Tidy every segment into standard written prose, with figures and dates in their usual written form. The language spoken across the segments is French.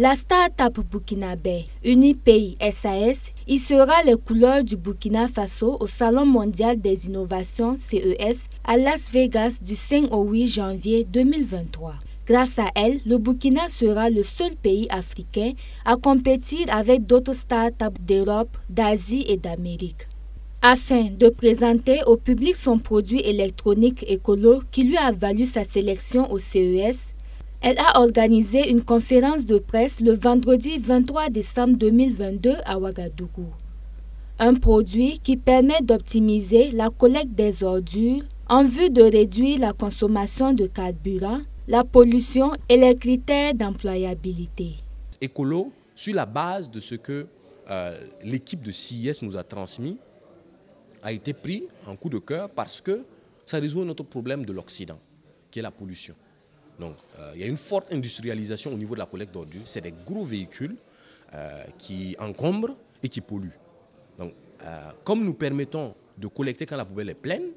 La start-up burkinabé Unipays SAS y sera les couleurs du Burkina Faso au Salon mondial des innovations CES à Las Vegas du 5 au 8 janvier 2023. Grâce à elle, le Burkina sera le seul pays africain à compétir avec d'autres start-up d'Europe, d'Asie et d'Amérique. Afin de présenter au public son produit électronique écolo qui lui a valu sa sélection au CES, elle a organisé une conférence de presse le vendredi 23 décembre 2022 à Ouagadougou. Un produit qui permet d'optimiser la collecte des ordures en vue de réduire la consommation de carburant, la pollution et les critères d'employabilité. Écolo, sur la base de ce que l'équipe de CIS nous a transmis, a été pris en coup de cœur parce que ça résout notre problème de l'Occident, qui est la pollution. Donc, il y a une forte industrialisation au niveau de la collecte d'ordures. C'est des gros véhicules qui encombrent et qui polluent. Donc, comme nous permettons de collecter quand la poubelle est pleine,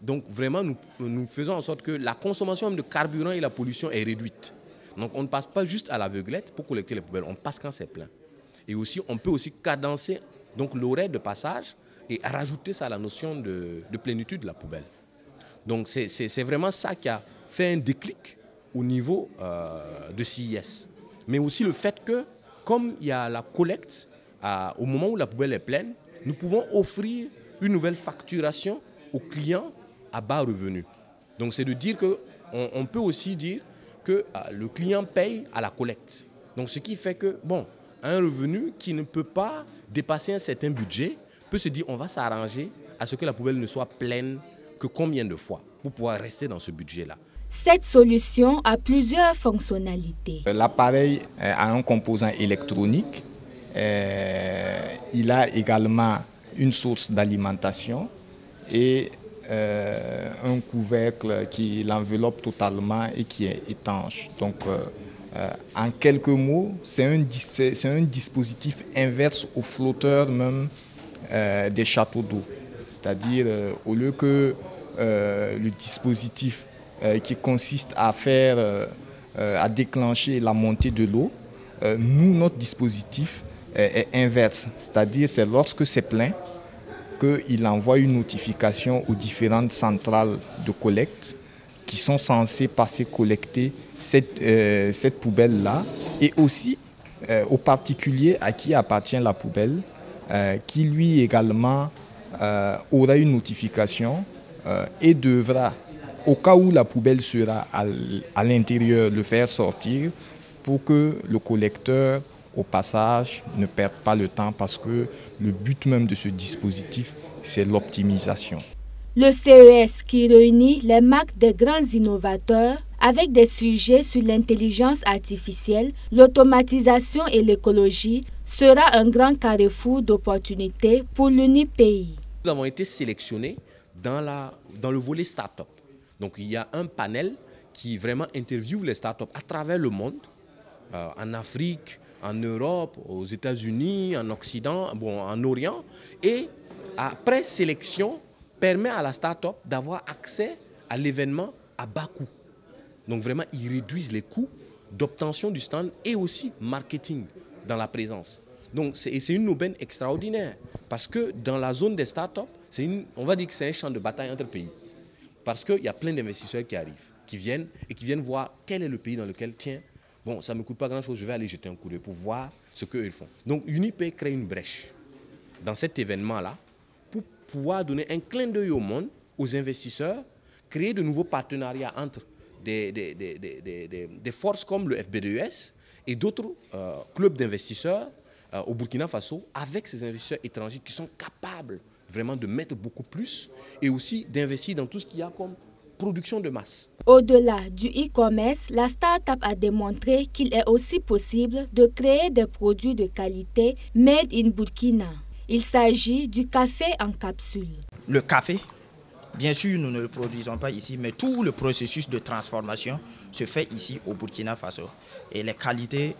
donc vraiment nous faisons en sorte que la consommation même de carburant et la pollution est réduite. Donc, on ne passe pas juste à l'aveuglette pour collecter les poubelles, on passe quand c'est plein. Et aussi, on peut aussi cadencer l'horaire de passage et rajouter ça à la notion de plénitude de la poubelle. Donc c'est vraiment ça qui a fait un déclic au niveau de CIS. Mais aussi le fait que, comme il y a la collecte, au moment où la poubelle est pleine, nous pouvons offrir une nouvelle facturation aux clients à bas revenu. Donc c'est de dire qu'on peut aussi dire que le client paye à la collecte. Donc ce qui fait que, bon, un revenu qui ne peut pas dépasser un certain budget, peut se dire on va s'arranger à ce que la poubelle ne soit pleine que combien de fois pour pouvoir rester dans ce budget-là. Cette solution a plusieurs fonctionnalités. L'appareil a un composant électronique. Il a également une source d'alimentation et un couvercle qui l'enveloppe totalement et qui est étanche. Donc, en quelques mots, c'est un dispositif inverse au flotteur même des châteaux d'eau. C'est-à-dire, au lieu que le dispositif qui consiste à déclencher la montée de l'eau, notre dispositif est inverse. C'est-à-dire, c'est lorsque c'est plein qu'il envoie une notification aux différentes centrales de collecte qui sont censées passer collecter cette poubelle-là et aussi aux particuliers à qui appartient la poubelle, qui lui également aura une notification et devra, au cas où la poubelle sera à l'intérieur, le faire sortir pour que le collecteur, au passage, ne perde pas le temps parce que le but même de ce dispositif, c'est l'optimisation. Le CES qui réunit les marques des grands innovateurs avec des sujets sur l'intelligence artificielle, l'automatisation et l'écologie sera un grand carrefour d'opportunités pour l'Unipays. Nous avons été sélectionnés dans le volet start-up. Donc il y a un panel qui vraiment interviewe les start-up à travers le monde, en Afrique, en Europe, aux États-Unis, en Occident, en Orient. Et après sélection, permet à la start-up d'avoir accès à l'événement à bas coût. Donc vraiment, ils réduisent les coûts d'obtention du stand et aussi marketing dans la présence. Donc c'est une aubaine extraordinaire parce que dans la zone des start-up, on va dire que c'est un champ de bataille entre pays. Parce qu'il y a plein d'investisseurs qui arrivent, qui viennent voir quel est le pays dans lequel, tiens, bon, ça ne me coûte pas grand-chose, je vais aller jeter un coup d'œil pour voir ce qu'eux font. Donc Unipays crée une brèche dans cet événement-là pour pouvoir donner un clin d'œil au monde, aux investisseurs, créer de nouveaux partenariats entre des forces comme le FBDES et d'autres clubs d'investisseurs au Burkina Faso avec ces investisseurs étrangers qui sont capables vraiment de mettre beaucoup plus et aussi d'investir dans tout ce qu'il y a comme production de masse. Au-delà du e-commerce, la start-up a démontré qu'il est aussi possible de créer des produits de qualité made in Burkina. Il s'agit du café en capsule. Le café, bien sûr, nous ne le produisons pas ici, mais tout le processus de transformation se fait ici au Burkina Faso. Et les qualités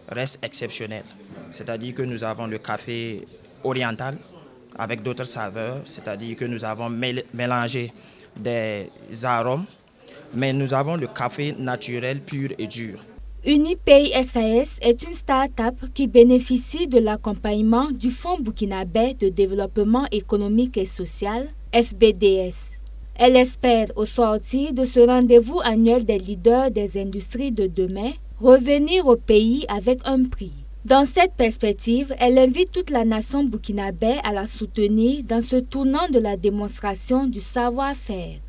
restent exceptionnelles. C'est-à-dire que nous avons le café oriental avec d'autres saveurs, c'est-à-dire que nous avons mélangé des arômes, mais nous avons le café naturel pur et dur. Unipay SAS est une start-up qui bénéficie de l'accompagnement du Fonds burkinabé de développement économique et social, FBDS. Elle espère, au sortir de ce rendez-vous annuel des leaders des industries de demain, revenir au pays avec un prix. Dans cette perspective, elle invite toute la nation burkinabé à la soutenir dans ce tournant de la démonstration du savoir-faire.